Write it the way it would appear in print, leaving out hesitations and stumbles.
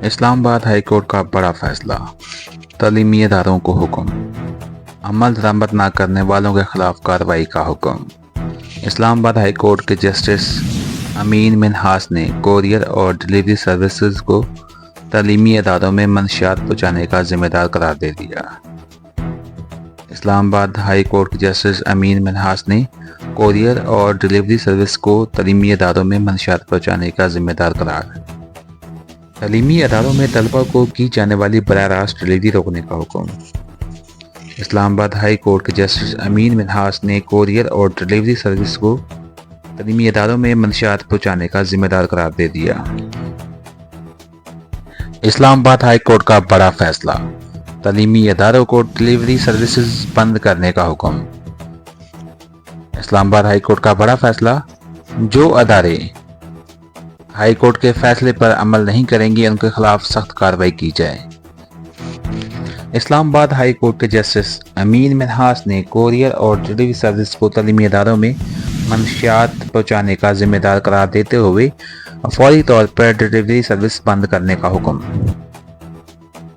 اسلام آباد high court کا بڑا فیصلہ، تعلیمی اداروں کو حکم، عمل درآمد نہ کرنے والوں کے خلاف کارروائی کا حکم۔ اسلام آباد ہائی کورٹ کے جسٹس امین منہاس نے کوریئر اور ڈیلیوری سروسز کو تعلیمی اداروں میں منشیات پہنچانے کا ذمہ دار قرار دے دیا۔ اسلام آباد ہائی کورٹ کے جسٹس امین منہاس نے کوریئر اور ڈیلیوری سروس کو تعلیمی اداروں میں منشیات پہنچانے کا ذمہ دار قرار۔ تعلیمی اداروں میں طلبہ کو کی جانے والی براہ راست ڈیلیوری روکنے کا حکم۔ اسلام آباد ہائی کورٹ کے جسٹس امین منہاس نے کوریئر اور ڈیلیوری سروس کو تعلیمی اداروں میں منشیات پہنچانے کا ذمہ دار قرار دے دیا۔ اسلام آباد ہائی کورٹ کا بڑا فیصلہ، تعلیمی اداروں کو ڈیلیوری سروسز بند کرنے کا حکم۔ اسلام آباد ہائی کورٹ کا بڑا فیصلہ، جو ادارے ہائی کورٹ کے فیصلے پر عمل نہیں کریں گے ان کے خلاف سخت کارروائی کی جائے۔ اسلام آباد ہائی کورٹ کے جسٹس امین منہاس نے کوریئر اور ڈیلیوری سروس کو تعلیمی اداروں میں منشیات پہنچانے کا ذمہ دار قرار دیتے ہوئے فوری طور پر ڈیلیوری سروس بند کرنے کا حکم۔